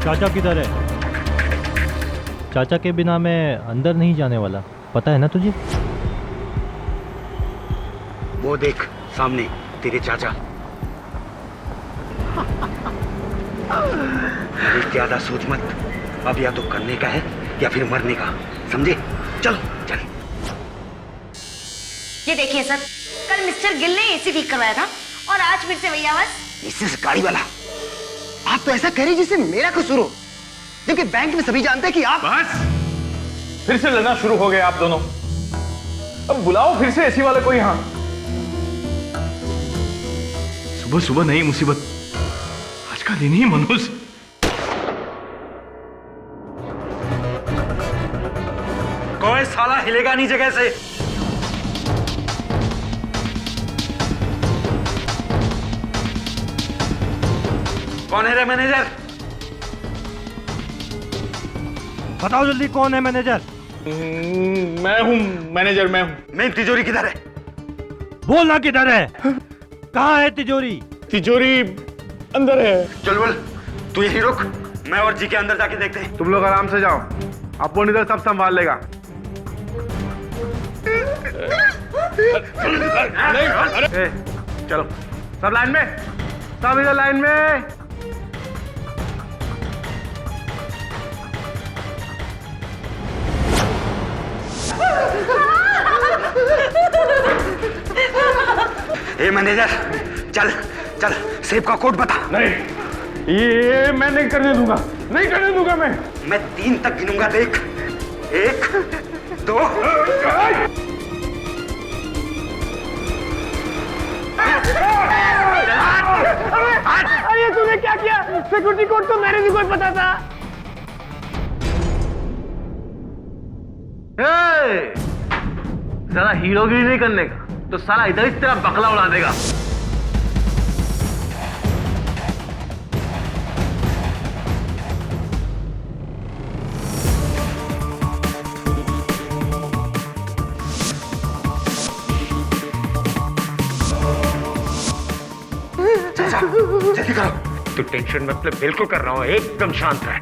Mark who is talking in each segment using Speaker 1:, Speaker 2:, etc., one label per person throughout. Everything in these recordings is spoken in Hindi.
Speaker 1: चाचा किधर है? चाचा के बिना मैं अंदर नहीं जाने वाला, पता है ना तुझे?
Speaker 2: वो देख सामने तेरे चाचा। अरे ज्यादा सोच मत, अब या तो करने का है या फिर मरने का, समझे? चल चल।
Speaker 3: ये देखिए सर, कल मिस्टर गिल ने एसी ठीक करवाया था और आज फिर से वही आवाज।
Speaker 2: इससे गाड़ी वाला, आप तो ऐसा कह रही जिससे मेरा कसूर हो, जबकि बैंक में सभी जानते हैं कि आप।
Speaker 4: बस फिर से लड़ना शुरू हो गए आप दोनों। अब बुलाओ फिर से एसी वाले को यहाँ। सुबह सुबह नई मुसीबत, आज का दिन ही मनोज।
Speaker 2: कोई साला हिलेगा नहीं जगह से। कौन है रे मैनेजर?
Speaker 1: बताओ जल्दी, कौन है मैनेजर?
Speaker 4: मैं हूँ मैनेजर, मैं हूँ।
Speaker 2: मेन तिजोरी किधर है?
Speaker 1: बोलना किधर है? कहाँ है तिजोरी?
Speaker 4: तिजोरी अंदर है।
Speaker 2: चल बोल, तू यहीं रुक, मैं और जी के अंदर जाके देखते हैं।
Speaker 4: तुम लोग आराम से जाओ, अपन इधर सब संभाल लेगा। ए, चलो सब लाइन में, सब इधर लाइन में।
Speaker 2: ए मैनेजर, चल चल, सेब का कोड बता।
Speaker 4: नहीं, ये मैं नहीं करने दूंगा, नहीं करने दूंगा मैं
Speaker 2: 3 तक गिनूंगा, देख। 1 2।
Speaker 4: अरे तूने क्या किया? सिक्योरिटी कोड तो मेरे भी कोई पता था।
Speaker 5: साला हीरोगिरी नहीं करने का तो साला इधर ही तेरा बकला उड़ा देगा।
Speaker 2: चाचा जल्दी करो। तू टेंशन मत ले, बिल्कुल कर रहा हूँ, एकदम शांत रह।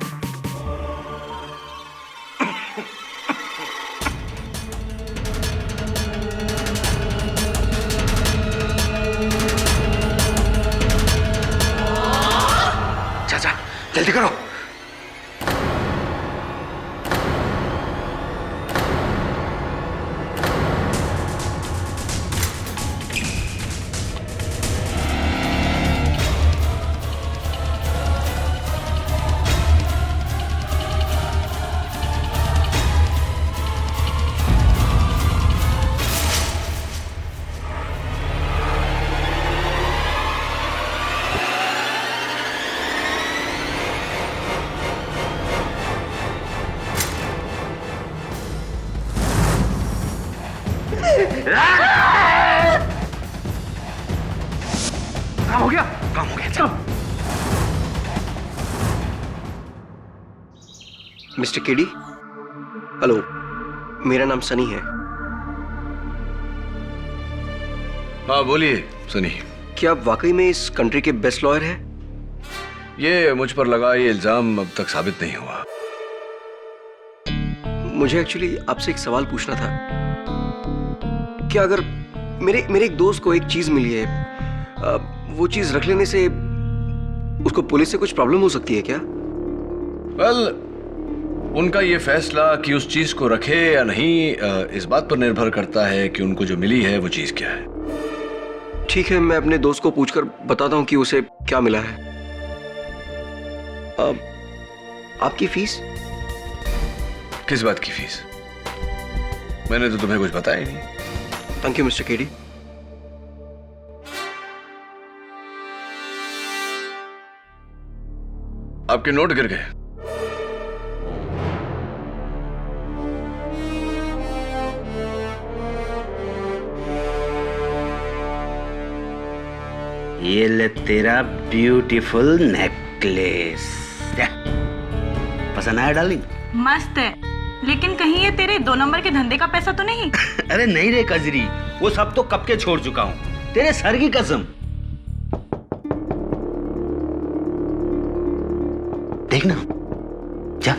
Speaker 2: चाचा जल्दी करो।
Speaker 4: काम हो गया,
Speaker 2: काम हो गया, चल।
Speaker 6: मिस्टर केडी, हेलो, मेरा नाम सनी है।
Speaker 7: हाँ बोलिए सनी।
Speaker 6: क्या आप वाकई में इस कंट्री के बेस्ट लॉयर हैं?
Speaker 7: ये मुझ पर लगा ये इल्जाम अब तक साबित नहीं हुआ।
Speaker 6: मुझे एक्चुअली आपसे एक सवाल पूछना था। क्या अगर मेरे एक दोस्त को एक चीज मिली है, वो चीज रख लेने से उसको पुलिस से कुछ प्रॉब्लम हो सकती है क्या?
Speaker 7: वेल, उनका ये फैसला कि उस चीज को रखे या नहीं इस बात पर निर्भर करता है कि उनको जो मिली है वो चीज क्या है।
Speaker 6: ठीक है, मैं अपने दोस्त को पूछकर बताता हूँ कि उसे क्या मिला है। आपकी फीस?
Speaker 7: किस बात की फीस? मैंने तो तुम्हें कुछ बताया ही नहीं।
Speaker 6: Thank you mister KD.
Speaker 7: आपके नोट गिर गए।
Speaker 2: ये ले तेरा ब्यूटीफुल नेकलेस। पसंद आया डार्लिंग?
Speaker 8: मस्त है, लेकिन कहीं ये तेरे 2 नंबर के धंधे का पैसा तो नहीं?
Speaker 2: अरे नहीं रे कजरी, वो सब तो कब के छोड़ चुका हूँ, तेरे सर की कसम। देख ना, जा।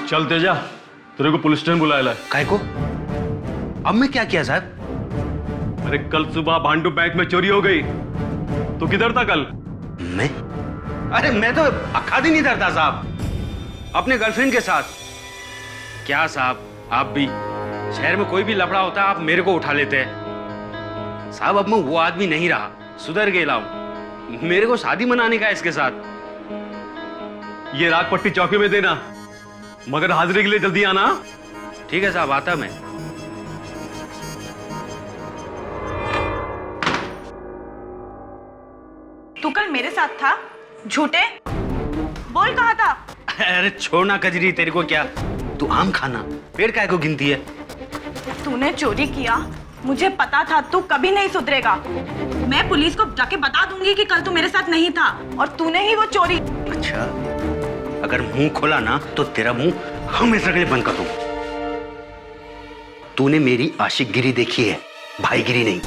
Speaker 4: चल तेजा, तेरे को पुलिस स्टेशन बुलाया है।
Speaker 2: काय को? अब मैं क्या किया साहब?
Speaker 4: अरे कल सुबह भांडू बैंक में चोरी हो गई। तू किधर था कल?
Speaker 2: मैं? अरे मैं तो अक्खा दिन इधर था साहब, अपने गर्लफ्रेंड के साथ। क्या साहब, आप भी शहर में कोई भी लफड़ा होता है आप मेरे को उठा लेते हैं। साहब अब मैं वो आदमी नहीं रहा, सुधर गया हूं। मेरे को शादी मनाने का है इसके साथ।
Speaker 4: ये राग पट्टी चौकी में देना, मगर हाजिरी के लिए जल्दी आना।
Speaker 2: ठीक है साहब, आता मैं।
Speaker 8: तू कल मेरे साथ था? झूठे बोल, कहा था?
Speaker 2: अरे छोड़ ना कजरी, तेरे को क्या, तू आम खाना, पेड़ काय को गिनती है?
Speaker 8: तूने चोरी किया, मुझे पता था तू कभी नहीं सुधरेगा। मैं पुलिस को जाके बता दूंगी कि कल तू मेरे साथ नहीं था और तूने ही वो चोरी।
Speaker 2: अच्छा, अगर मुंह खोला ना तो तेरा मुंह हमेशा के लिए बंद कर दूंगा। तूने मेरी आशिकगिरी देखी है, भाईगिरी नहीं।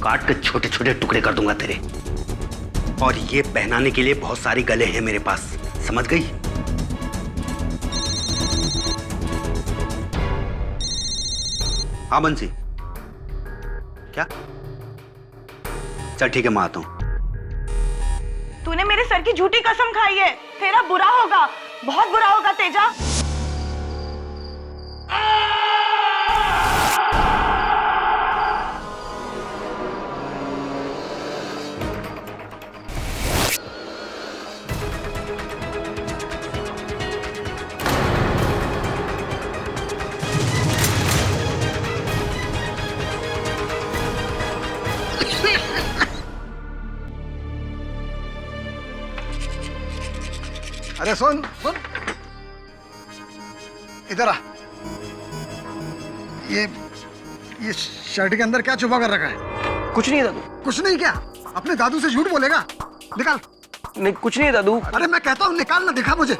Speaker 2: काट के छोटे छोटे टुकड़े कर दूंगा तेरे। और ये पहनाने के लिए बहुत सारे गले हैं मेरे पास, समझ गई? हाँ बंसी, क्या? चल ठीक है, मैं आता हूं।
Speaker 8: तूने मेरे सर की झूठी कसम खाई है, तेरा बुरा होगा, बहुत बुरा होगा तेजा।
Speaker 9: अरे सुन सुन, इधर आ। ये शर्ट के अंदर क्या छुपा कर रखा है?
Speaker 6: कुछ नहीं दादू।
Speaker 9: कुछ नहीं क्या? अपने दादू से झूठ बोलेगा? निकाल।
Speaker 6: नहीं कुछ नहीं दादू।
Speaker 9: अरे मैं कहता हूँ निकाल ना, दिखा मुझे,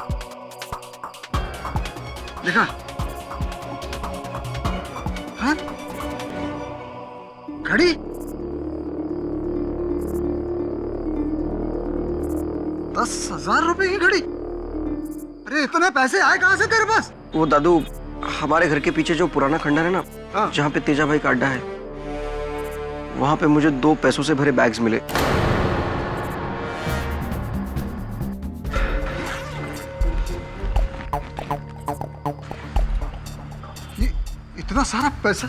Speaker 9: दिखा। हाँ? घड़ी? 10,000 रुपए की घड़ी? अरे इतने पैसे आए कहाँ से तेरे पास?
Speaker 6: वो दादू, हमारे घर के पीछे जो पुराना खंडर है ना,
Speaker 9: हाँ।
Speaker 6: जहाँ पे तेजा भाई का अड्डा है, वहां पे मुझे 2 पैसों से भरे बैग्स मिले।
Speaker 9: ये इतना सारा पैसा?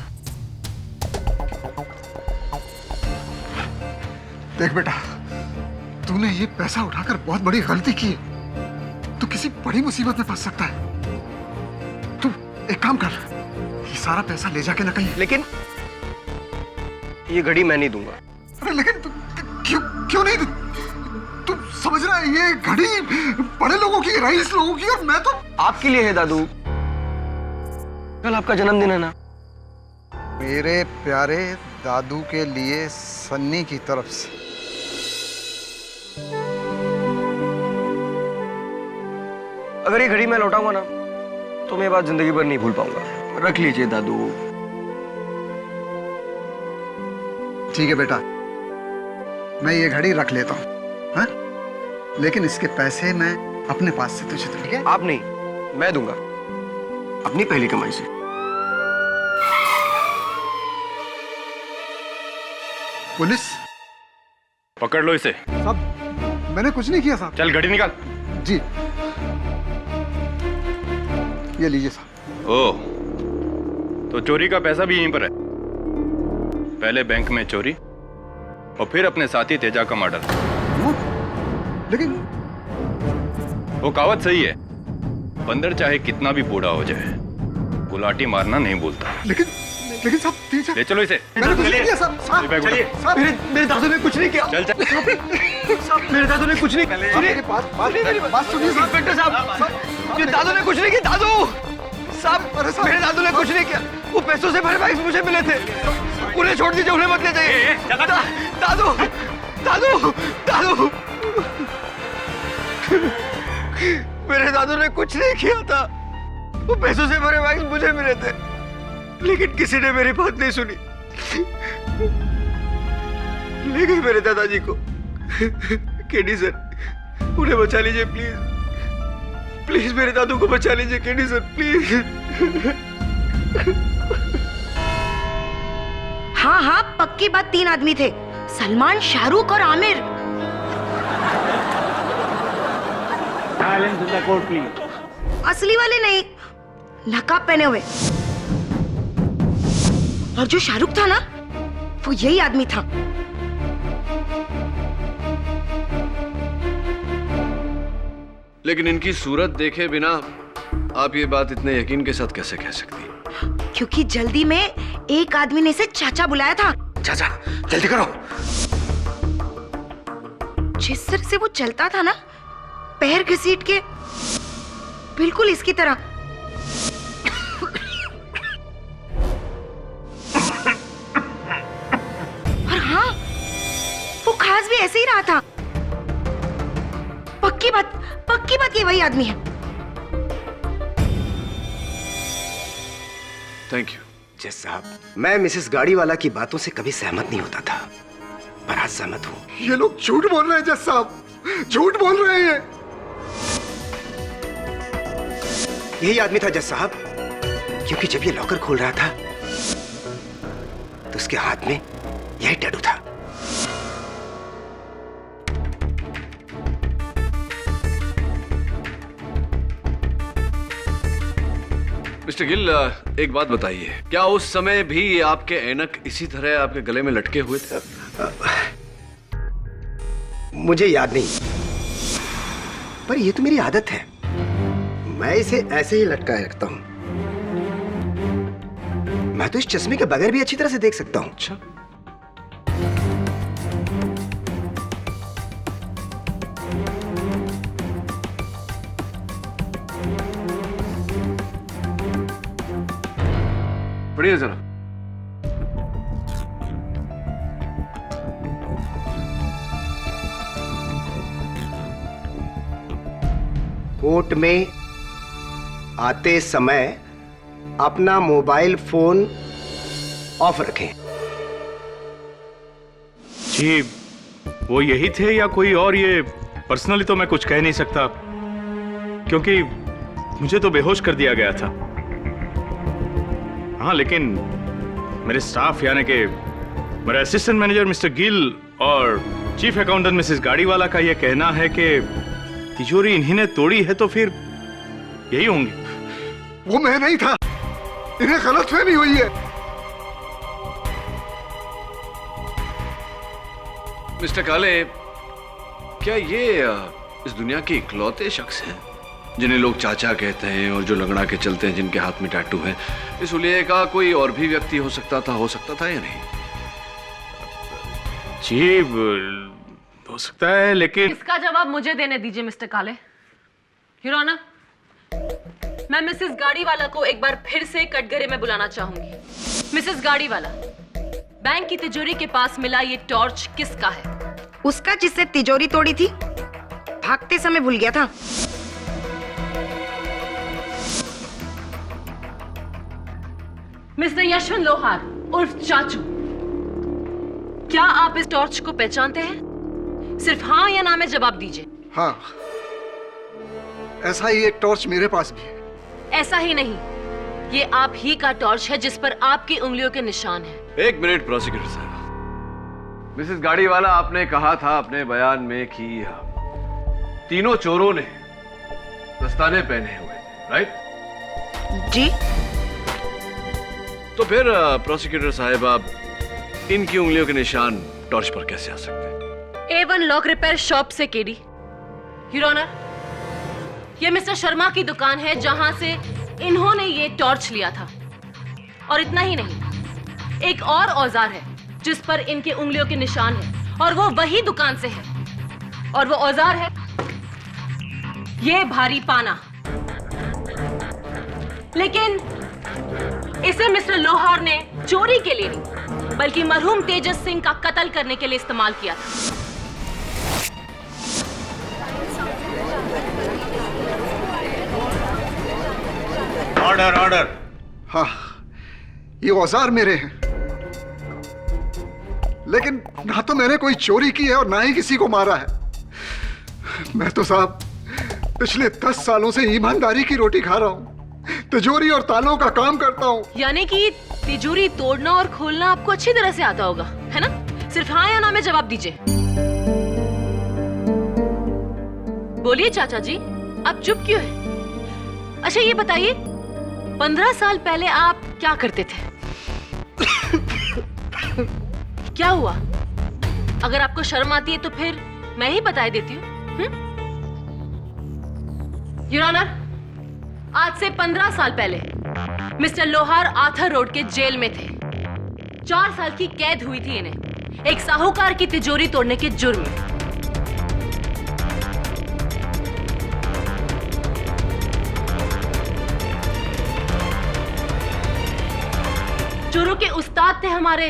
Speaker 9: देख बेटा, तूने ये पैसा उठाकर बहुत बड़ी गलती की है। तू किसी बड़ी मुसीबत में फंस सकता है। तू एक काम कर, ये सारा पैसा ले जाके ना कहीं।
Speaker 6: लेकिन ये घड़ी मैं नहीं दूंगा।
Speaker 9: अरे लेकिन क्यों नहीं? तू समझ रहा है, ये घड़ी बड़े लोगों की, रईस लोगों की, और मैं तो
Speaker 6: आपके लिए है दादू। कल आपका जन्मदिन है ना।
Speaker 9: मेरे प्यारे दादू के लिए सन्नी की तरफ से।
Speaker 6: अगर ये घड़ी मैं लौटाऊंगा ना तो मैं ये बात जिंदगी भर नहीं भूल पाऊंगा। रख लीजिए दादू।
Speaker 9: ठीक है बेटा, मैं ये घड़ी रख लेता हूँ, हाँ? लेकिन इसके पैसे मैं अपने पास से तुझे दूंगा। ठीक है?
Speaker 6: आप नहीं, मैं दूंगा, अपनी पहली कमाई से।
Speaker 9: पुलिस
Speaker 4: पकड़ लो इसे।
Speaker 9: साहब, मैंने कुछ नहीं किया साहब।
Speaker 4: चल घड़ी निकाल।
Speaker 9: जी, ये लीजिए साहब।
Speaker 4: ओह, तो चोरी का पैसा भी यहीं पर है। पहले बैंक में चोरी और फिर अपने साथी तेजा का मर्डर।
Speaker 9: लेकिन
Speaker 4: वो कहावत सही है, बंदर चाहे कितना भी बूढ़ा हो जाए, गुलाटी मारना नहीं भूलता।
Speaker 9: लेकिन साहब, तेजा,
Speaker 4: ले चलो इसे।
Speaker 9: मैंने कुछ नहीं किया साहब। साहब,
Speaker 4: चलिए।
Speaker 9: साहब, मेरे दादू ने कुछ नहीं किया।
Speaker 4: चल चल।
Speaker 6: साहब, मेरे दादू ने कुछ नहीं किया।
Speaker 9: सुनिए, बात सुनिए साहब।
Speaker 6: इंस्पेक्टर साहब, मेरे दादू ने कुछ नहीं किया। दादू साहब, मेरे दादू ने कुछ नहीं किया। वो पैसों से भरे बैग्स मुझे मिले थे, उन्हें छोड़ दीजिए, उन्हें मत ले जाइए। दादू दादू दादू, मेरे दादू ने कुछ नहीं किया था। वो पैसों से भरे बैग्स मुझे मिले थे, लेकिन किसी ने मेरी बात नहीं सुनी। ले गए मेरे दादाजी को। केडी सर, उन्हें बचा लीजिए प्लीज, प्लीज मेरे दादू को बचा लीजिए केडी सर, प्लीज।
Speaker 3: हाँ हाँ, पक्की बात, 3 आदमी थे, सलमान, शाहरुख और आमिर। असली वाले नहीं, नकाब पहने हुए। और जो शाहरुख था ना, वो यही आदमी था।
Speaker 7: लेकिन इनकी सूरत देखे बिना आप ये बात इतने यकीन के साथ कैसे कह सकती?
Speaker 3: क्योंकि जल्दी में एक आदमी ने इसे चाचा बुलाया था।
Speaker 9: चाचा जल्दी करो।
Speaker 3: जिस तरह से वो चलता था ना, पैर घसीट के, बिल्कुल इसकी तरह। और हाँ, वो खास भी ऐसे ही रहा था। पक्की बात ये वही आदमी है।
Speaker 7: Thank you.
Speaker 6: जज साहब, मैं मिसेस गाड़ीवाला की बातों से कभी सहमत नहीं होता था, पर आज सहमत हूँ।
Speaker 9: ये लोग झूठ बोल रहे हैं जज साहब, झूठ बोल रहे हैं।
Speaker 6: यही आदमी था जज साहब, क्योंकि जब ये लॉकर खोल रहा था तो उसके हाथ में यही टैटू था।
Speaker 7: मिस्टर गिल, एक बात बताइए, क्या उस समय भी आपके ऐनक इसी तरह आपके गले में लटके हुए थे?
Speaker 6: मुझे याद नहीं, पर ये तो मेरी आदत है, मैं इसे ऐसे ही लटकाए रखता हूं। मैं तो इस चश्मे के बगैर भी अच्छी तरह से देख सकता हूं।
Speaker 7: अच्छा, पढ़िए जरा।
Speaker 6: कोर्ट में आते समय अपना मोबाइल फोन ऑफ रखें।
Speaker 4: जी, वो यही थे या कोई और? ये पर्सनली तो मैं कुछ कह नहीं सकता, क्योंकि मुझे तो बेहोश कर दिया गया था। हाँ, लेकिन मेरे स्टाफ यानी कि मेरा असिस्टेंट मैनेजर मिस्टर गिल और चीफ अकाउंटेंट मिसेस गाड़ीवाला का यह कहना है कि तिजोरी इन्हीं ने तोड़ी है, तो फिर यही होंगी।
Speaker 9: वो मैं नहीं था, इन्हें गलतफहमी हुई है।
Speaker 7: मिस्टर काले, क्या ये इस दुनिया के इकलौते शख्स हैं जिन्हें लोग चाचा कहते हैं और जो लंगड़ा के चलते हैं, जिनके हाथ में टैटू है? इस हुलिये का कोई और भी व्यक्ति हो सकता था या नहीं?
Speaker 4: जी, हो सकता है, लेकिन
Speaker 10: इसका जवाब मुझे देने दीजिए मिस्टर काले। योर ऑनर, मैं मिसेस गाड़ीवाला को एक बार फिर से कटघरे में बुलाना चाहूंगी। मिसेस गाड़ीवाला, बैंक की तिजोरी के पास मिला ये टॉर्च किसका है?
Speaker 3: उसका, जिससे तिजोरी तोड़ी थी, भागते समय भूल गया था।
Speaker 10: मिस्टर यशवंत लोहार उर्फ चाचू, क्या आप इस टॉर्च को पहचानते हैं? सिर्फ हाँ या ना में जवाब दीजिए।
Speaker 9: हाँ, ऐसा ही एक टॉर्च मेरे पास भी है।
Speaker 10: ऐसा ही नहीं, ये आप ही का टॉर्च है जिस पर आपकी उंगलियों के निशान हैं।
Speaker 7: एक मिनट प्रोसिक्यूटर साहब, मिसेस गाड़ीवाला, आपने कहा था अपने बयान में कि तीनों चोरों ने दस्ताने पहने हुए थे, राइट?
Speaker 3: जी।
Speaker 7: तो फिर प्रोसिक्यूटर साहब, आप इनकी उंगलियों के निशान टॉर्च पर कैसे आ सकते हैं?
Speaker 10: A1 लॉक रिपेयर शॉप से केडी। योर ऑनर, ये मिस्टर शर्मा की दुकान है जहां से इन्होंने ये टॉर्च लिया था। और इतना ही नहीं, एक और औजार है जिस पर इनके उंगलियों के निशान है, और वो वही दुकान से है। और वो औजार है ये भारी पाना। लेकिन इसे मिस्टर लोहार ने चोरी के लिए नहीं, बल्कि मरहूम तेजस सिंह का कत्ल करने के लिए इस्तेमाल किया था।
Speaker 2: Order, order.
Speaker 9: हाँ, ये औजार मेरे हैं, लेकिन ना तो मैंने कोई चोरी की है और ना ही किसी को मारा है। मैं तो साहब पिछले 10 सालों से ईमानदारी की रोटी खा रहा हूँ, तिजोरी और तालों का काम करता हूँ।
Speaker 10: यानी कि तिजोरी तोड़ना और खोलना आपको अच्छी तरह से आता होगा, है ना? सिर्फ हाँ या ना में जवाब दीजिए। बोलिए चाचा जी, आप चुप क्यों हैं? अच्छा ये बताइए, 15 साल पहले आप क्या करते थे? क्या हुआ? अगर आपको शर्म आती है तो फिर मैं ही बता देती हूँ। योर ऑनर, आज से 15 साल पहले मिस्टर लोहार आर्थर रोड के जेल में थे। 4 साल की कैद हुई थी इन्हें एक साहूकार की तिजोरी तोड़ने के जुर्म में। चोरों के उस्ताद थे हमारे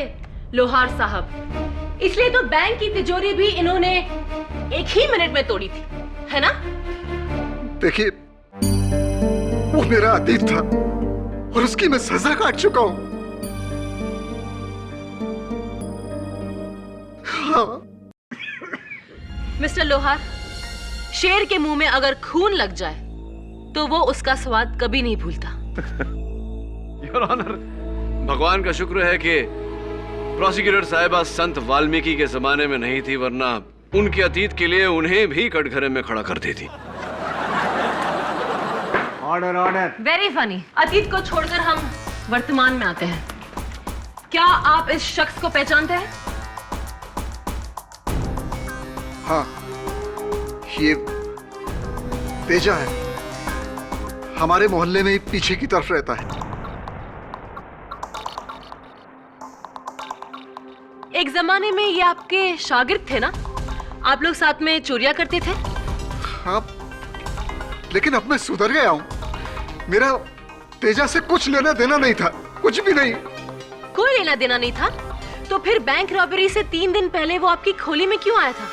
Speaker 10: लोहार साहब, इसलिए तो बैंक की तिजोरी भी इन्होंने एक ही मिनट में तोड़ी थी, है ना?
Speaker 9: देखिए, वो मेरा अतीत था और उसकी मैं सजा काट चुका हूं। हाँ।
Speaker 10: मिस्टर लोहार, शेर के मुंह में अगर खून लग जाए तो वो उसका स्वाद कभी नहीं भूलता।
Speaker 7: योर ऑनर, भगवान का शुक्र है कि प्रोसिक्यूटर साहिबा संत वाल्मीकि के जमाने में नहीं थी, वरना उनके अतीत के लिए उन्हें भी कटघरे में खड़ा कर देती।
Speaker 5: Order order.
Speaker 10: Very funny. अतीत को छोड़कर हम वर्तमान में आते हैं। क्या आप इस शख्स को पहचानते हैं?
Speaker 9: हाँ, ये तेजा है, हमारे मोहल्ले में ही पीछे की तरफ रहता है।
Speaker 10: एक जमाने में ये आपके शागिर्द थे ना? आप लोग साथ में चोरियां करते थे?
Speaker 9: हाँ, लेकिन अब मैं सुधर गया हूँ। मेरा तेजा से कुछ लेना देना नहीं था, कुछ भी नहीं।
Speaker 10: कोई लेना देना नहीं था? तो फिर बैंक रॉबरी से 3 दिन पहले वो आपकी खोली में क्यों आया था?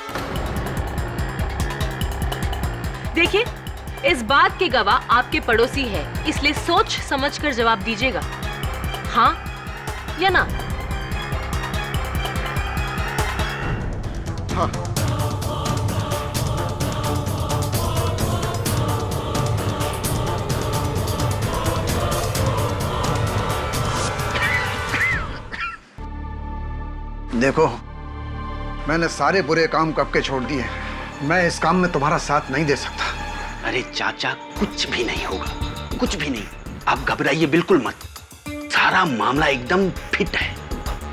Speaker 10: देखिए, इस बात के गवाह आपके पड़ोसी है, इसलिए सोच समझकर जवाब दीजिएगा, हाँ या ना।
Speaker 9: हाँ। देखो, मैंने सारे बुरे काम कब के छोड़ दिए। मैं इस काम में तुम्हारा साथ नहीं दे सकता।
Speaker 2: अरे चाचा, कुछ भी नहीं होगा, कुछ भी नहीं। आप घबराइए बिल्कुल मत, सारा मामला एकदम फिट है।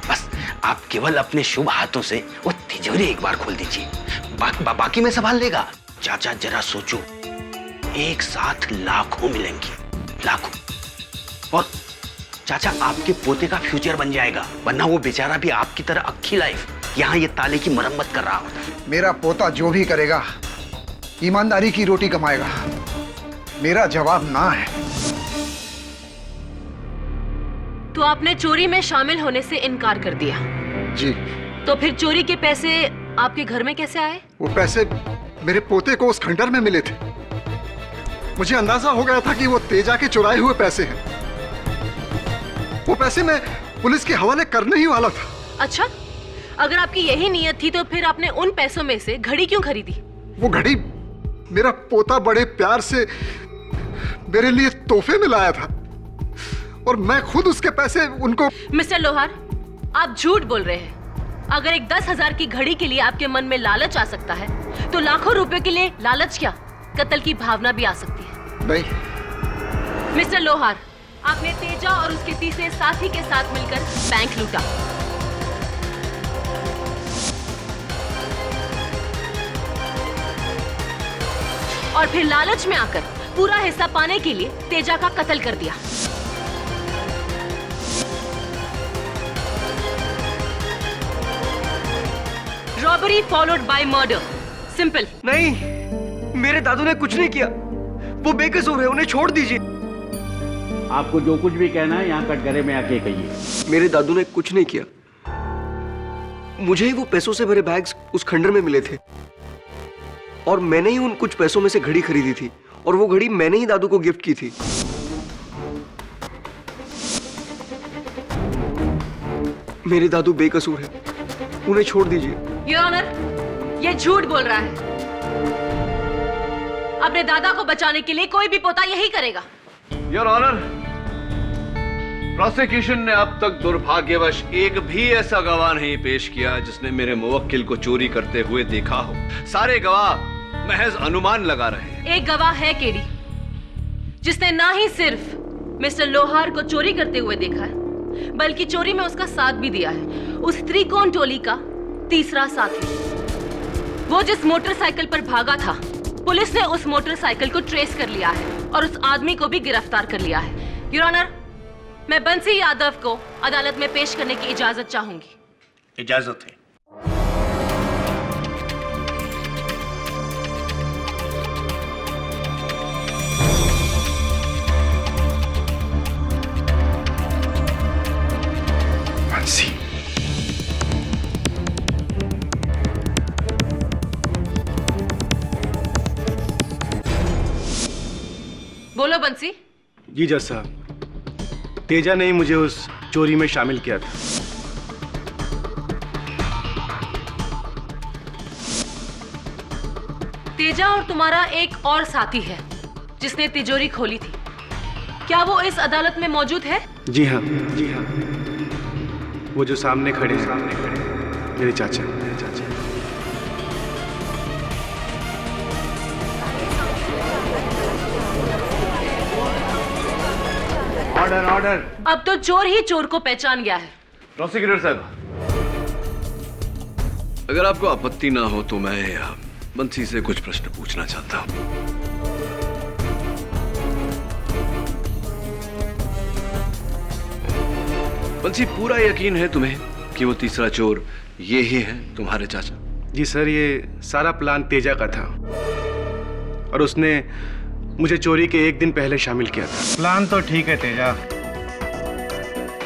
Speaker 2: बस आप केवल अपने शुभ हाथों से वो तिजोरी एक बार खोल दीजिए, बाकी मैं संभाल लेगा। चाचा जरा सोचो, एक साथ लाखों मिलेंगे, लाखों। और चाचा, आपके पोते का फ्यूचर बन जाएगा, वरना वो बेचारा भी आपकी तरह अक्खी लाइफ यहाँ ये ताले की मरम्मत कर रहा होता।
Speaker 9: मेरा पोता जो भी करेगा ईमानदारी की रोटी कमाएगा। मेरा जवाब ना है।
Speaker 10: तो आपने चोरी में शामिल होने से इनकार कर दिया?
Speaker 9: जी।
Speaker 10: तो फिर चोरी के पैसे आपके घर में कैसे आए?
Speaker 9: वो पैसे मेरे पोते को उस खंडर में मिले थे। मुझे अंदाजा हो गया था कि वो तेजा के चुराए हुए पैसे हैं। वो पैसे मैं पुलिस के हवाले करने ही वाला था।
Speaker 10: अच्छा, अगर आपकी यही नीयत थी तो फिर आपने उन पैसों में से घड़ी क्यों खरीदी?
Speaker 9: वो घड़ी मेरा पोता बड़े प्यार से मेरे लिए तोहफे में लाया था और मैं खुद उसके पैसे उनको।
Speaker 10: मिस्टर लोहार, आप झूठ बोल रहे हैं। अगर एक 10,000 की घड़ी के लिए आपके मन में लालच आ सकता है, तो लाखों रुपए के लिए लालच क्या, कत्ल की भावना भी आ सकती है।
Speaker 9: नहीं।
Speaker 10: मिस्टर लोहार, आपने तेजा और उसके तीसरे साथी के साथ मिलकर बैंक लूटा। और फिर लालच में आकर पूरा हिस्सा पाने के लिए तेजा का कत्ल कर दिया। Robbery followed by murder, simple.
Speaker 6: नहीं, मेरे दादू ने कुछ नहीं किया। वो बेकसूर है, उन्हें छोड़ दीजिए।
Speaker 5: आपको जो कुछ भी कहना है यहाँ कटघरे में आके कहिए।
Speaker 6: मेरे दादू ने कुछ नहीं किया। मुझे ही वो पैसों से भरे बैग्स उस खंडर में मिले थे और मैंने ही उन कुछ पैसों में से घड़ी खरीदी थी और वो घड़ी मैंने ही दादू को गिफ्ट की थी। मेरे दादू बेकसूर है। उन्हें छोड़ दीजिए।
Speaker 10: योर ऑनर, ये झूठ बोल रहा है। अपने दादा को बचाने के लिए कोई भी पोता यही करेगा।
Speaker 7: योर ऑनर, प्रोसिक्यूशन ने अब तक दुर्भाग्यवश एक भी ऐसा गवाह नहीं पेश किया जिसने मेरे मुवक्किल को चोरी करते हुए देखा हो। सारे गवाह महज अनुमान लगा रहे हैं।
Speaker 10: एक गवाह है केडी, जिसने ना ही सिर्फ मिस्टर लोहार को चोरी करते हुए देखा है, बल्कि चोरी में उसका साथ भी दिया है। उस त्रिकोण टोली का तीसरा साथी, वो जिस मोटरसाइकिल पर भागा था, पुलिस ने उस मोटरसाइकिल को ट्रेस कर लिया है और उस आदमी को भी गिरफ्तार कर लिया है। योर ऑनर, मैं बंसी यादव को अदालत में पेश करने की इजाजत चाहूंगी।
Speaker 11: इजाजत है।
Speaker 9: बंसी,
Speaker 10: बोलो बंसी।
Speaker 12: जी जज साहब, तेजा ने ही मुझे उस चोरी में शामिल किया था।
Speaker 10: तेजा और तुम्हारा एक और साथी है जिसने तिजोरी खोली थी, क्या वो इस अदालत में मौजूद है?
Speaker 12: जी हाँ, जी हाँ, वो जो सामने खड़े हैं, मेरे चाचा।
Speaker 7: Order order.
Speaker 10: अब तो चोर ही चोर को पहचान गया है।
Speaker 7: प्रोसिक्यूटर साहब, अगर आपको आपत्ति ना हो तो मैं बंसी से कुछ प्रश्न पूछना चाहता हूं। बंसी, पूरा यकीन है तुम्हें कि वो तीसरा चोर ये ही है तुम्हारे चाचा?
Speaker 12: जी सर, ये सारा प्लान तेजा का था और उसने मुझे चोरी के एक दिन पहले शामिल किया था।
Speaker 13: प्लान तो ठीक है तेजा,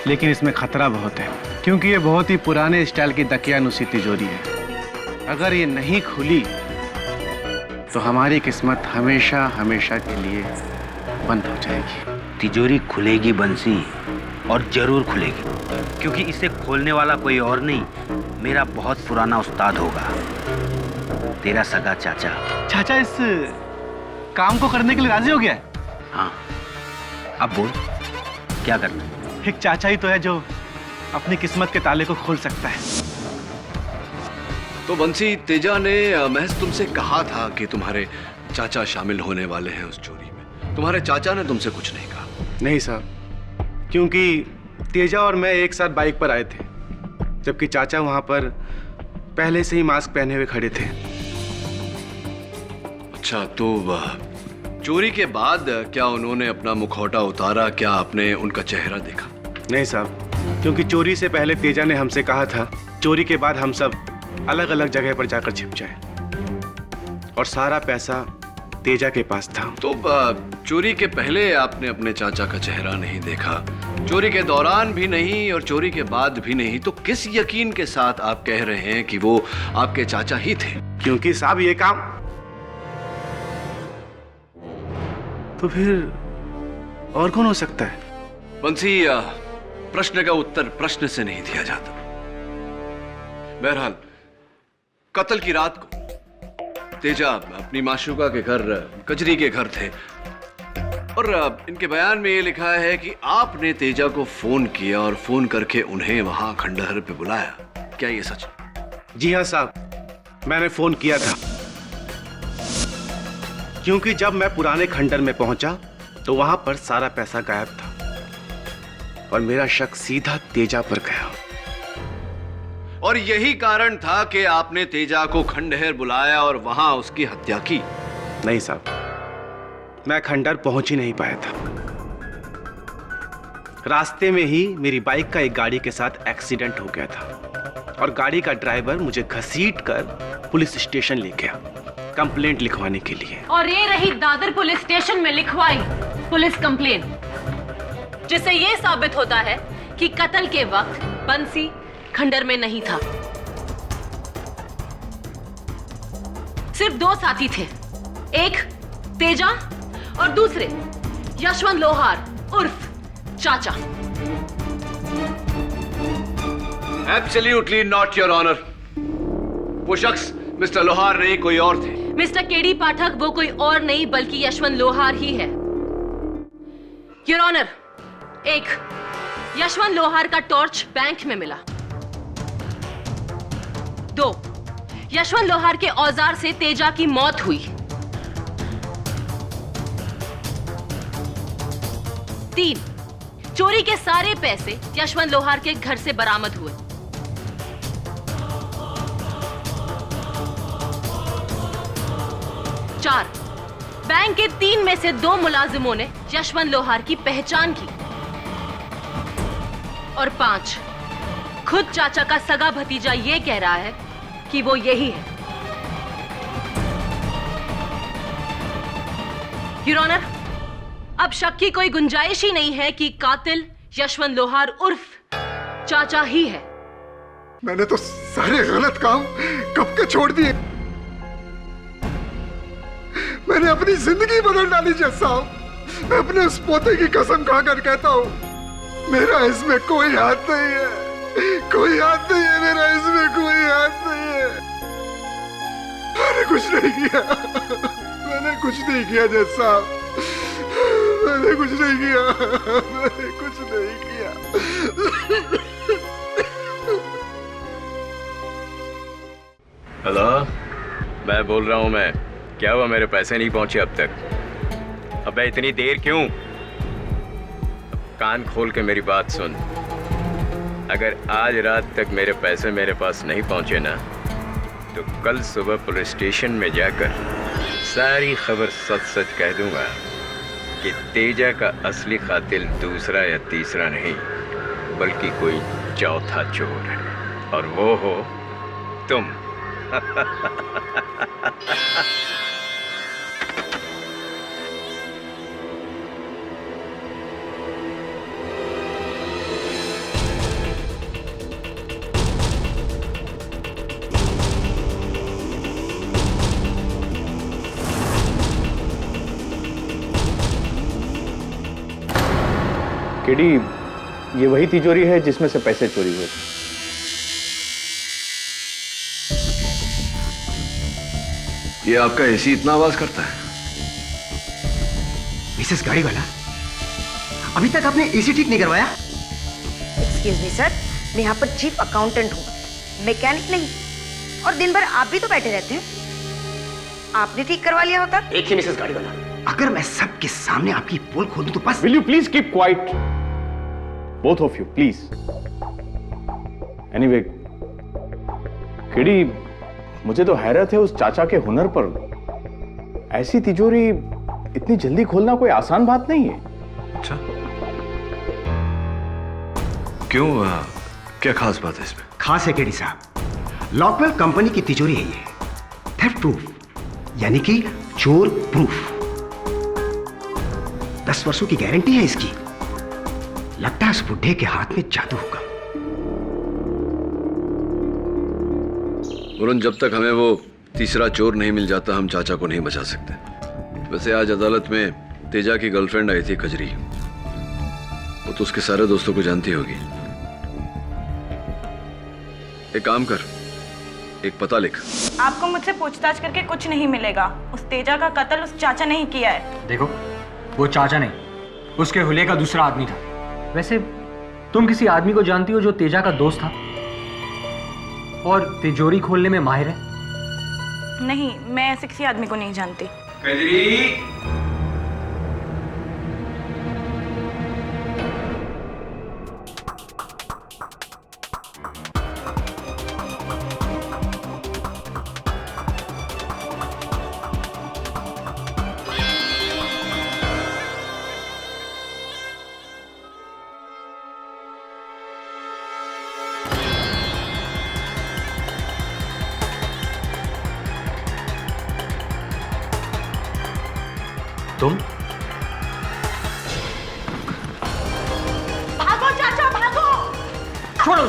Speaker 13: लेकिन इसमें खतरा बहुत है, क्योंकि ये बहुत ही पुराने स्टाइल की दकियानुसी तिजोरी है। अगर ये नहीं खुली तो हमारी किस्मत हमेशा हमेशा के लिए बंद हो जाएगी।
Speaker 11: तिजोरी खुलेगी बंसी, और जरूर खुलेगी, क्योंकि इसे खोलने वाला कोई और नहीं, मेरा बहुत पुराना उस्ताद होगा, तेरा सगा चाचा।
Speaker 13: चाचा इस काम को करने के लिए राजी हो गया है?
Speaker 11: हाँ, अब बोल क्या करना है?
Speaker 13: एक चाचा ही तो है जो अपनी किस्मत के ताले को खोल सकता है।
Speaker 7: तो बंसी, तेजा ने महज तुमसे कहा था कि तुम्हारे चाचा शामिल होने वाले हैं उस चोरी में। तुम्हारे चाचा ने तुमसे कुछ नहीं कहा?
Speaker 12: नहीं साहब, क्योंकि तेजा और मैं एक साथ बाइक पर आए थे, जबकि चाचा वहां पर पहले से ही मास्क पहने हुए खड़े थे।
Speaker 7: अच्छा, तो चोरी के बाद क्या उन्होंने अपना मुखौटा उतारा? क्या आपने उनका चेहरा देखा?
Speaker 12: नहीं साहब, क्योंकि चोरी से पहले तेजा ने हमसे कहा था चोरी के बाद हम सब अलग अलग जगह पर जाकर छिप जाएं, और सारा पैसा तेजा के पास था।
Speaker 7: तो चोरी के पहले आपने अपने चाचा का चेहरा नहीं देखा, चोरी के दौरान भी नहीं और चोरी के बाद भी नहीं, तो किस यकीन के साथ आप कह रहे हैं कि वो आपके चाचा ही थे?
Speaker 12: क्योंकि साहब ये काम तो फिर और कौन हो सकता है?
Speaker 7: बंसी, प्रश्न का उत्तर प्रश्न से नहीं दिया जाता। बहरहाल, कत्ल की रात को तेजा अपनी माशूका के घर, कजरी के घर थे, और इनके बयान में ये लिखा है कि आपने तेजा को फोन किया और फोन करके उन्हें वहां खंडहर पे बुलाया। क्या ये सच?
Speaker 12: जी हाँ साहब, मैंने फोन किया था, क्योंकि जब मैं पुराने खंडहर में पहुंचा तो वहां पर सारा पैसा गायब था और मेरा शक सीधा तेजा पर गया।
Speaker 7: और यही कारण था कि आपने तेजा को खंडहर बुलाया और वहां उसकी हत्या की?
Speaker 12: नहीं साहब, मैं खंडहर पहुंच ही नहीं पाया था। रास्ते में ही मेरी बाइक का एक गाड़ी के साथ एक्सीडेंट हो गया था और गाड़ी का ड्राइवर मुझे घसीट कर पुलिस स्टेशन ले गया कंप्लेंट लिखवाने के लिए।
Speaker 10: और ये रही दादर पुलिस स्टेशन में लिखवाई पुलिस कंप्लेंट, जिससे ये साबित होता है कि कत्ल के वक्त बंसी खंडहर में नहीं था। सिर्फ दो साथी थे, एक तेजा और दूसरे यशवंत लोहार उर्फ चाचा।
Speaker 7: Absolutely not, Your Honor. वो शख्स मिस्टर लोहार नहीं कोई और थे।
Speaker 10: मिस्टर केडी पाठक वो कोई और नहीं बल्कि यशवंत लोहार ही है। योर ऑनर, एक यशवंत लोहार का टॉर्च बैंक में मिला। 2, यशवंत लोहार के औजार से तेजा की मौत हुई। 3, चोरी के सारे पैसे यशवंत लोहार के घर से बरामद हुए। 4, बैंक के 3 में से 2 मुलाजिमों ने यशवंत लोहार की पहचान की। और 5, खुद चाचा का सगा भतीजा यह कह रहा है कि वो यही है। योर ऑनर, अब शक की कोई गुंजाइश ही नहीं है कि कातिल यशवंत लोहार उर्फ चाचा ही है।
Speaker 9: मैंने तो सारे गलत काम कब के छोड़ दिए। मैंने अपनी जिंदगी बदल डाली जज साहब। मैं अपने उस पोते की कसम खाकर कहता हूँ, मेरा इसमें कोई हाथ नहीं है, कोई हाथ नहीं है, मेरा इसमें कोई हाथ नहीं है। मैंने कुछ नहीं किया, मैंने कुछ नहीं किया जज साहब, मैंने कुछ नहीं किया, मैंने कुछ नहीं किया।
Speaker 7: हेलो, मैं बोल रहा हूँ। मैं क्या हुआ, मेरे पैसे नहीं पहुंचे अब तक? अबे इतनी देर क्यों? कान खोल के मेरी बात सुन। अगर आज रात तक मेरे पैसे मेरे पास नहीं पहुंचे ना, तो कल सुबह पुलिस स्टेशन में जाकर सारी खबर सच सच कह दूंगा कि तेजा का असली कातिल दूसरा या तीसरा नहीं बल्कि कोई चौथा चोर है, और वो हो तुम।
Speaker 12: केडी, ये वही तिजोरी है जिसमें से पैसे चोरी हुए थे।
Speaker 7: ये आपका एसी इतना आवाज करता है?
Speaker 6: मिसेस गाड़ी वाला, अभी तक आपने एसी ठीक नहीं करवाया?
Speaker 3: एक्सक्यूज मी सर, मैं यहाँ पर चीफ अकाउंटेंट हूँ, मैकेनिक नहीं। और दिन भर आप भी तो बैठे रहते हैं, आपने ठीक करवा लिया होता।
Speaker 6: देखिए मिसेस गाड़ी वाला, अगर मैं सबके सामने आपकी पोल खोल दूं तो बस।
Speaker 12: Will you please keep quiet, both of you please. Anyway KD, मुझे तो हैरत है उस चाचा के हुनर पर। ऐसी तिजोरी इतनी जल्दी खोलना कोई आसान बात नहीं है।
Speaker 7: अच्छा, क्यों? क्या खास बात है इसमें?
Speaker 6: खास है केडी साहब, लॉकवेल कंपनी की तिजोरी है ये, थेफ्ट प्रूफ, यानी कि चोर प्रूफ। 10 वर्षों की गारंटी है इसकी। लगता है उस बुढ़े के हाथ में जादू होगा।
Speaker 7: वरुण, जब तक हमें वो तीसरा चोर नहीं मिल जाता हम चाचा को नहीं बचा सकते। वैसे आज अदालत में तेजा की गर्लफ्रेंड आई थी कजरी, वो तो उसके सारे दोस्तों को जानती होगी। एक काम कर, एक पता लिख।
Speaker 8: आपको मुझसे पूछताछ करके कुछ नहीं मिलेगा। उस तेजा का कत्ल उस चाचा ने ही किया है।
Speaker 14: देखो, वो चाचा नहीं, उसके हुलिये का दूसरा आदमी था। वैसे तुम किसी आदमी को जानती हो जो तेजा का दोस्त था और तिजोरी खोलने में माहिर है?
Speaker 8: नहीं, मैं ऐसे किसी आदमी को नहीं जानती।
Speaker 7: कजरी,
Speaker 14: तुम?
Speaker 8: भागो चाचा, भागो!
Speaker 14: छोड़ो!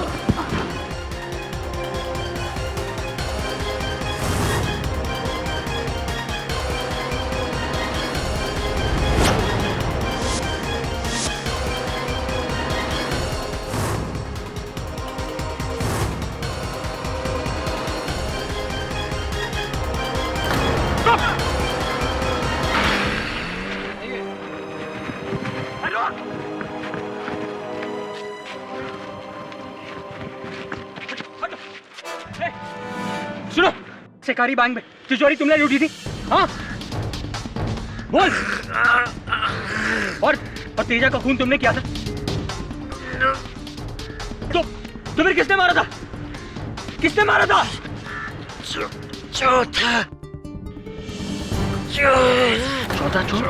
Speaker 14: मत्स्यकारी बैंक में तिजोरी तुमने लूटी थी? हाँ बोल। और तेजा का खून तुमने किया था? तो फिर किसने मारा था? किसने मारा था? चौथा चोर।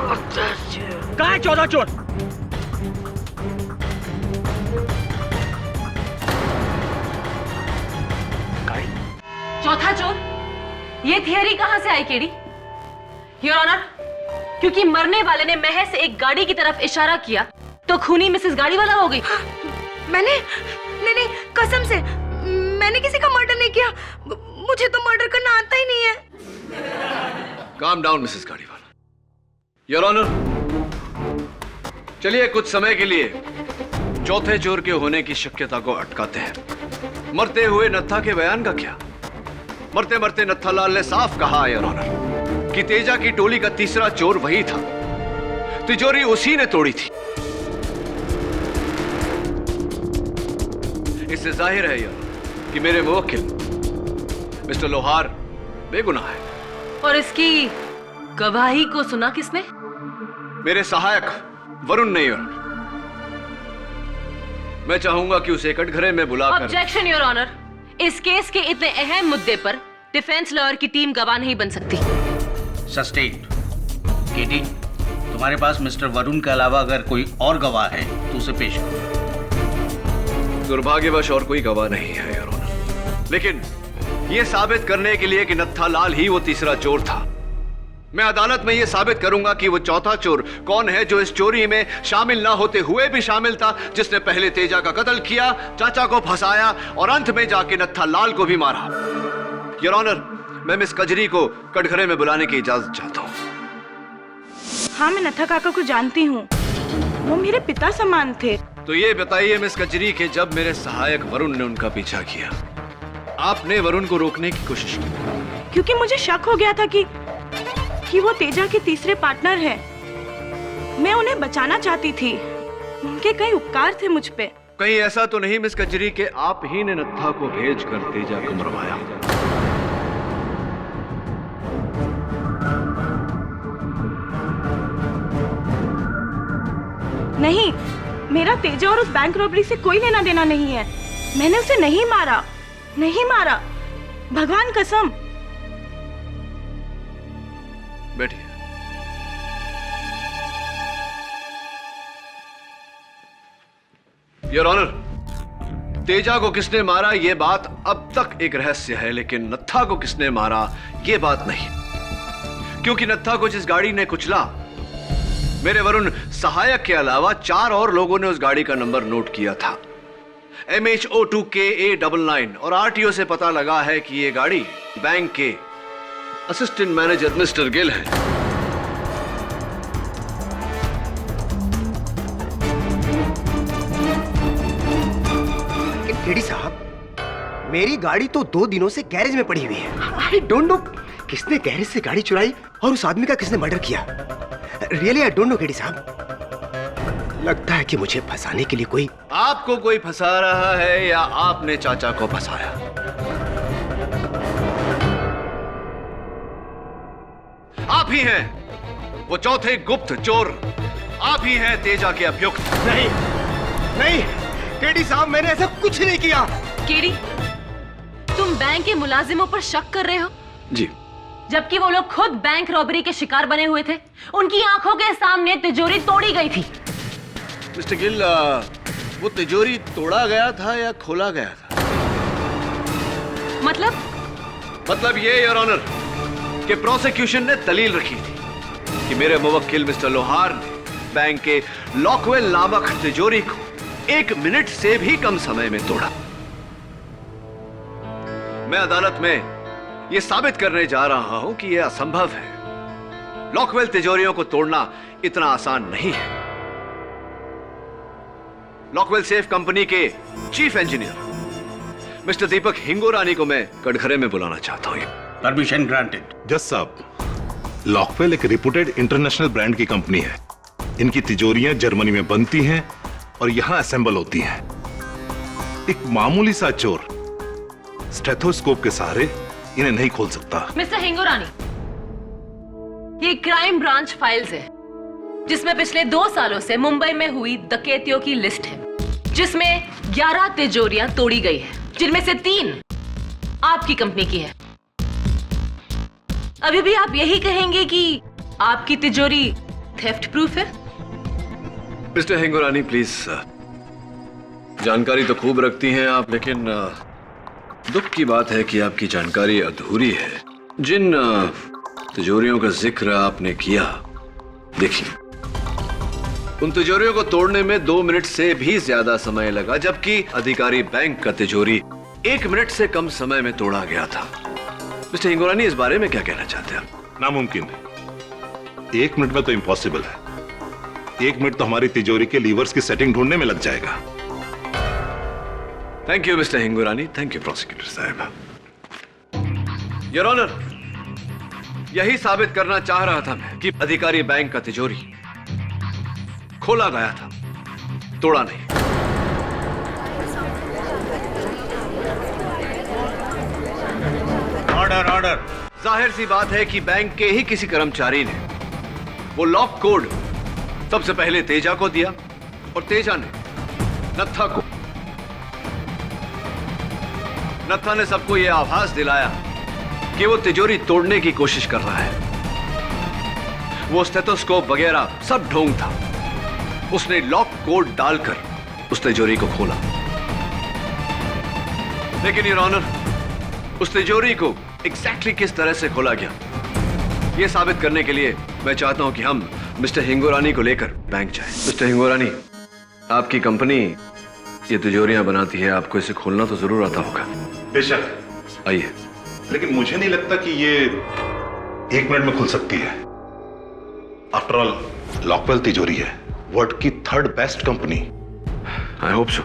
Speaker 14: कहाँ है चौथा चोर?
Speaker 10: चौथा चोर? ये थियरी कहां से आई केडी? योर ऑनर, क्योंकि मरने वाले ने महज एक गाड़ी की तरफ इशारा किया तो खूनी मिसेस गाड़ी वाला हो गई।
Speaker 3: मैंने नहीं, कसम से मैंने किसी का मर्डर नहीं किया। मुझे तो मर्डर करना आता ही नहीं है।
Speaker 7: Calm down Mrs Gadiwala. Your honour, चलिए कुछ समय के लिए चौथे चोर के होने की शक्यता को अटकाते हैं। मरते हुए नत्था के बयान का क्या? मरते मरते नत्थालाल ने साफ कहा योर ऑनर कि तेजा की टोली का तीसरा चोर वही था। तिजोरी उसी ने तोड़ी थी। इससे जाहिर है यार कि मेरे मुवक्किल मिस्टर लोहार बेगुनाह है।
Speaker 10: और इसकी गवाही को सुना किसने?
Speaker 7: मेरे सहायक वरुण ने योर। मैं चाहूंगा कि उसे कटघरे में बुलाकर।
Speaker 10: ऑब्जेक्शन योर ऑनर, इस केस के इतने अहम मुद्दे पर डिफेंस लॉयर की टीम गवाह नहीं बन सकती।
Speaker 11: सस्टेन्ड। केटी, तुम्हारे पास मिस्टर वरुण के अलावा अगर कोई और गवाह है तो उसे पेश करो।
Speaker 7: दुर्भाग्यवश और कोई गवाह नहीं है योर ऑनर, लेकिन यह साबित करने के लिए कि नत्थालाल ही वो तीसरा चोर था, मैं अदालत में यह साबित करूंगा कि वो चौथा चोर कौन है जो इस चोरी में शामिल ना होते हुए भी शामिल था, जिसने पहले तेजा का कत्ल किया, चाचा को फंसाया और अंत में जाके नत्थालाल को भी मारा। योर ऑनर, मैं मिस कजरी को कटघरे में बुलाने की इजाजत चाहता हूँ।
Speaker 8: हाँ, मैं नत्था काका को जानती हूँ, वो मेरे पिता समान थे।
Speaker 7: तो ये बताइए मिस कजरी कि जब मेरे सहायक वरुण ने उनका पीछा किया, आपने वरुण को रोकने की कोशिश की?
Speaker 8: क्योंकि मुझे शक हो गया था कि वो तेजा के तीसरे पार्टनर हैं। मैं उन्हें बचाना चाहती थी, उनके कई उपकार थे मुझ पे।
Speaker 7: कहीं ऐसा तो नहीं मिस कजरी के आप ही ने नत्था को भेजकर तेजा को मरवाया?
Speaker 8: नहीं, मेरा तेजा और उस बैंक रॉबरी से कोई लेना देना नहीं है। मैंने उसे नहीं मारा, भगवान कसम।
Speaker 7: बैठिए। योर ऑनर, तेजा को किसने मारा यह बात अब तक एक रहस्य है, लेकिन नत्था को किसने मारा यह बात नहीं, क्योंकि नत्था को जिस गाड़ी ने कुचला, मेरे वरुण सहायक के अलावा 4 और लोगों ने उस गाड़ी का नंबर नोट किया था, MH02KA99, और RTO से पता लगा है कि यह गाड़ी बैंक के असिस्टेंट मैनेजर मिस्टर गिल है।
Speaker 6: लेकिन केडी साहब, मेरी गाड़ी तो 2 दिनों से गैरेज में पड़ी हुई है। आई डोंट नो किसने गैरेज से गाड़ी चुराई और उस आदमी का किसने मर्डर किया। Really I don't know KD साहब। लगता है कि मुझे फंसाने के लिए कोई
Speaker 7: आपको कोई फंसा रहा है या आपने चाचा को फंसाया? आप ही हैं वो चौथे गुप्त चोर, आप ही हैं तेजा के अभियुक्त।
Speaker 6: नहीं नहीं केडी साहब, मैंने ऐसा कुछ नहीं किया।
Speaker 10: केडी, तुम बैंक के मुलाजिमों पर शक कर रहे हो?
Speaker 7: जी।
Speaker 10: जबकि वो लोग खुद बैंक रॉबरी के शिकार बने हुए थे, उनकी आंखों के सामने तिजोरी तोड़ी गई थी।
Speaker 7: मिस्टर गिल, वो तिजोरी तोड़ा गया था या खोला गया था?
Speaker 10: मतलब
Speaker 7: ये योर ऑनर कि प्रोसिक्यूशन ने दलील रखी थी कि मेरे मुवक्किल मिस्टर लोहार ने बैंक के लॉकवेल नामक तिजोरी को 1 मिनट से भी कम समय में तोड़ा। मैं अदालत में यह साबित करने जा रहा हूं कि यह असंभव है। लॉकवेल तिजोरियों को तोड़ना इतना आसान नहीं है। लॉकवेल सेफ कंपनी के चीफ इंजीनियर मिस्टर दीपक हिंगोरानी को मैं कटघरे में बुलाना चाहता हूं।
Speaker 11: Permission granted.
Speaker 15: जज साहब, लॉकवेल एक रिप्यूटेड इंटरनेशनल ब्रांड की कंपनी है। इनकी तिजोरियां जर्मनी में बनती हैं और यहां असेंबल होती हैं। एक मामूली सा चोर स्टेथोस्कोप के सहारे इन्हें नहीं खोल सकता।
Speaker 10: मिस्टर हिंगोरानी, ये क्राइम ब्रांच फाइल्स है जिसमें पिछले 2 सालों से मुंबई में हुई डकैतियों की लिस्ट है, जिसमें 11 तिजोरियां तोड़ी गई है, जिनमें से 3 आपकी कंपनी की है। अभी भी आप यही कहेंगे कि आपकी तिजोरी थेफ्ट प्रूफ है?
Speaker 7: मिस्टर हिंगोरानी प्लीज, जानकारी तो खूब रखती हैं आप, लेकिन दुख की बात है कि आपकी जानकारी अधूरी है। जिन तिजोरियों का जिक्र आपने किया, देखिए उन तिजोरियों को तोड़ने में 2 मिनट से भी ज्यादा समय लगा, जबकि अधिकारी बैंक का तिजोरी 1 मिनट से कम समय में तोड़ा गया था। मिस्टर हिंगोरानी, इस बारे में क्या कहना चाहते हैं आप?
Speaker 15: नामुमकिन है। 1 मिनट में तो इम्पॉसिबल है। 1 मिनट तो हमारी तिजोरी के लीवर्स की सेटिंग ढूंढने में लग जाएगा।
Speaker 7: Thank you mister Hingorani, thank you prosecutor साहब। योर ऑनर, यही साबित करना चाह रहा था मैं कि अधिकारी बैंक का तिजोरी खोला गया था, तोड़ा नहीं।
Speaker 4: Order order.
Speaker 7: जाहिर सी बात है कि बैंक के ही किसी कर्मचारी ने वो लॉक कोड सबसे पहले तेजा को दिया और तेजा ने नत्था ने सबको यह आभास दिलाया कि वो तिजोरी तोड़ने की कोशिश कर रहा है। वो स्टेथोस्कोप वगैरह सब ढोंग था। उसने लॉक कोड डालकर उस तिजोरी को खोला, लेकिन योर ऑनर, उस तिजोरी को एग्जैक्टली किस तरह से खोला गया, यह साबित करने के लिए मैं चाहता हूं कि हम मिस्टर हिंगोरानी को लेकर बैंक जाएं। मिस्टर हिंगोरानी, आपकी कंपनी ये तिजोरियां बनाती है, आपको इसे खोलना तो जरूर आता होगा।
Speaker 15: बेशक।
Speaker 7: आइए।
Speaker 15: लेकिन मुझे नहीं लगता कि ये 1 मिनट में खुल सकती है। आफ्टर ऑल लॉकवेल तिजोरी है, वर्ल्ड की 3rd best company.
Speaker 7: I hope so.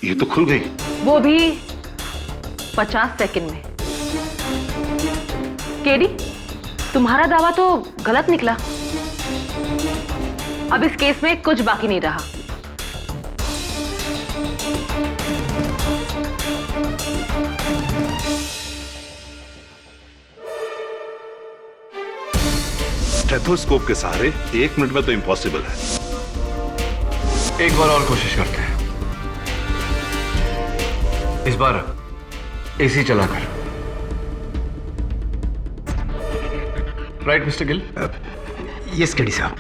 Speaker 15: ये तो खुल गई।
Speaker 10: वो भी 50 सेकंड में। केडी, तुम्हारा दावा तो गलत निकला। अब इस केस में कुछ बाकी नहीं रहा।
Speaker 15: स्टेथोस्कोप के सहारे 1 मिनट में तो इम्पॉसिबल है।
Speaker 7: एक बार और कोशिश करते हैं, इस बार एसी चलाकर। Right mister Gill?
Speaker 11: Yes KD साहब।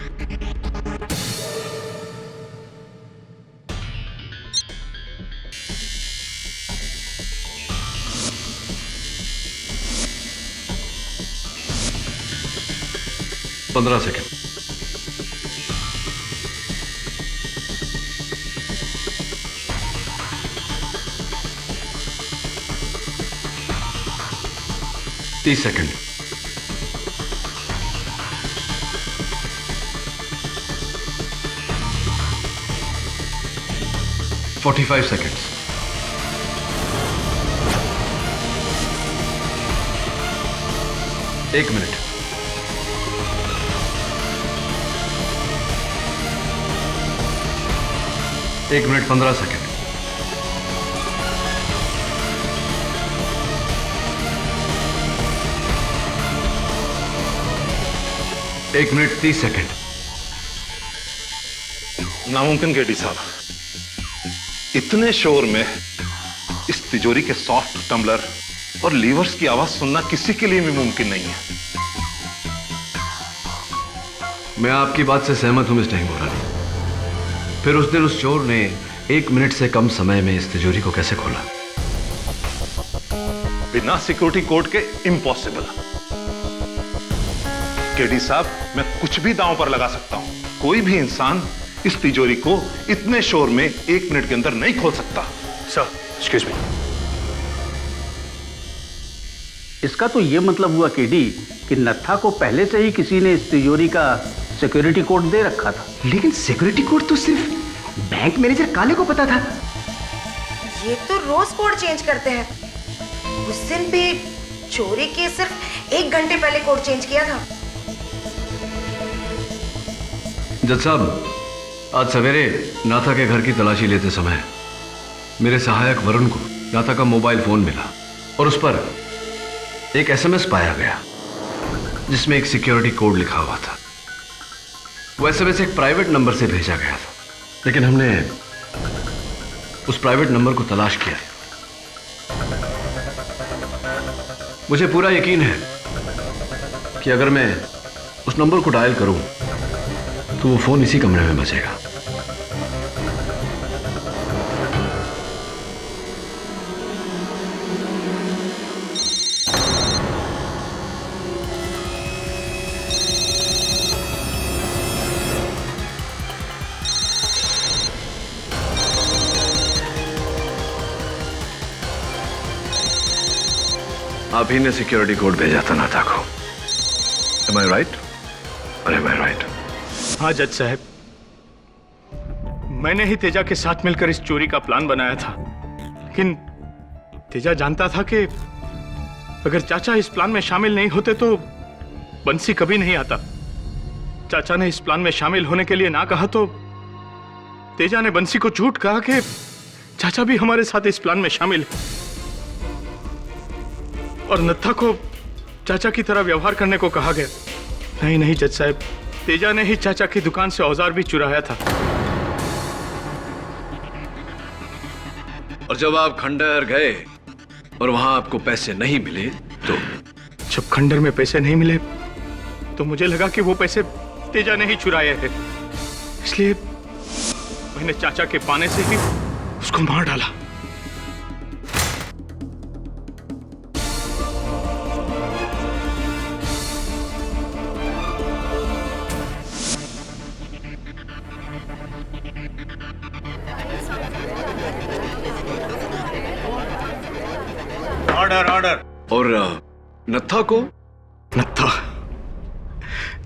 Speaker 7: पंद्रह सेकेंड। तीस second. 45 seconds. 1 minute. 1 minute 15 second. 1 minute 30 second.
Speaker 15: नामुमकिन केडी साहब, इतने शोर में इस तिजोरी के सॉफ्ट टम्बलर और लीवर्स की आवाज सुनना किसी के लिए भी मुमकिन नहीं है।
Speaker 7: मैं आपकी बात से सहमत हूं मिस्टर हिंगोरानी। फिर उस दिन उस चोर ने 1 मिनट से कम समय में इस तिजोरी को कैसे खोला?
Speaker 15: बिना सिक्योरिटी कोड के इम्पॉसिबल। केडी साहब, मैं कुछ भी दांव पर लगा सकता हूं। कोई भी इंसान इस तिजोरी को इतने शोर में 1 मिनट के अंदर नहीं खोल सकता।
Speaker 12: Sir, excuse me.
Speaker 5: इसका तो ये मतलब हुआ केडी कि नत्था को पहले से ही किसी ने इस तिजोरी का सिक्योरिटी कोड दे रखा था।
Speaker 6: लेकिन सिक्योरिटी कोड तो सिर्फ बैंक मैनेजर काले को पता था।
Speaker 3: ये तो रोज कोड चेंज करते हैं। उस दिन भी चोरी के सिर्फ 1 घंटे पहले कोड चेंज किया था।
Speaker 7: जज साहब, आज सवेरे नाथा के घर की तलाशी लेते समय मेरे सहायक वरुण को नाथा का मोबाइल फोन मिला और उस पर एक एसएमएस पाया गया जिसमें एक सिक्योरिटी कोड लिखा हुआ था। वो एसएमएस एक प्राइवेट नंबर से भेजा गया था, लेकिन हमने उस प्राइवेट नंबर को तलाश किया। मुझे पूरा यकीन है कि अगर मैं उस नंबर को डायल करूं तो वो फोन इसी कमरे में बजेगा। आप ही ने सिक्योरिटी कोड भेजा था नाथा को। Am I right? Or am I right?
Speaker 4: हाँ जज साहब, मैंने ही तेजा के साथ मिलकर इस चोरी का प्लान बनाया था। लेकिन तेजा जानता था कि अगर चाचा इस प्लान में शामिल नहीं होते तो बंसी कभी नहीं आता। चाचा ने इस प्लान में शामिल होने के लिए ना कहा तो तेजा ने बंसी को झूठ कहा कि चाचा भी हमारे साथ इस प्लान में शामिल है और नत्था को चाचा की तरह व्यवहार करने को कहा गया। नहीं नहीं जज साहब, तेजा ने ही चाचा की दुकान से औजार भी चुराया था।
Speaker 7: और जब आप खंडहर गए और वहां आपको पैसे नहीं मिले तो?
Speaker 4: जब खंडहर में पैसे नहीं मिले तो मुझे लगा कि वो पैसे तेजा ने ही चुराए हैं, इसलिए मैंने चाचा के पाने से ही उसको मार डाला।
Speaker 2: Order order.
Speaker 7: और नत्था को?
Speaker 4: नत्था,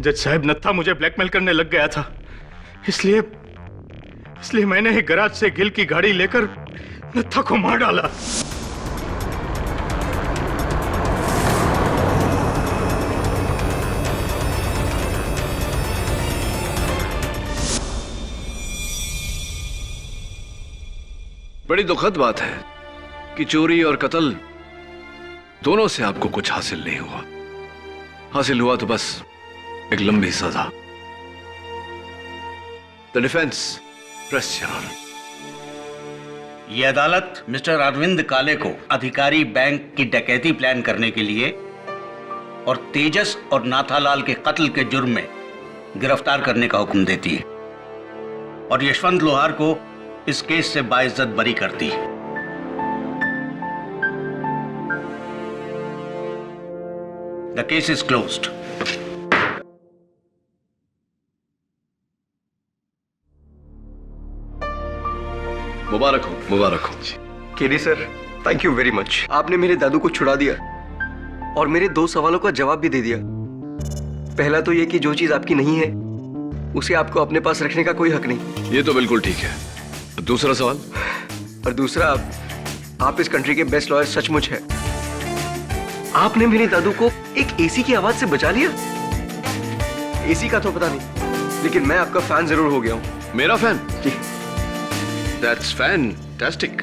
Speaker 4: जज साहब, नत्था मुझे ब्लैकमेल करने लग गया था, इसलिए मैंने ही गराज से गिल की गाड़ी लेकर नत्था को मार डाला।
Speaker 7: बड़ी दुखद बात है कि चोरी और कत्ल दोनों से आपको कुछ हासिल नहीं हुआ। हासिल हुआ तो बस एक लंबी सजा। The defence press your honour.
Speaker 11: ये अदालत मिस्टर अरविंद काले को अधिकारी बैंक की डकैती प्लान करने के लिए और तेजस और नाथालाल के कत्ल के जुर्म में गिरफ्तार करने का हुक्म देती है और यशवंत लोहार को इस केस से बाइज्जत बरी करती है। The case is closed.
Speaker 7: मुबारक हो, मुबारक हो।
Speaker 6: KD sir, thank you very much. आपने मेरे दादू को छुड़ा दिया और मेरे 2 सवालों का जवाब भी दे दिया। पहला तो ये कि जो चीज आपकी नहीं है उसे आपको अपने पास रखने का कोई हक नहीं।
Speaker 7: ये तो बिल्कुल ठीक है। दूसरा सवाल?
Speaker 6: और दूसरा, आप इस कंट्री के बेस्ट लॉयर सचमुच है। आपने मेरे दादू को एक एसी की आवाज से बचा लिया। एसी का तो पता नहीं, लेकिन मैं आपका फैन जरूर हो गया हूं।
Speaker 7: मेरा फैन? जी। That's fantastic.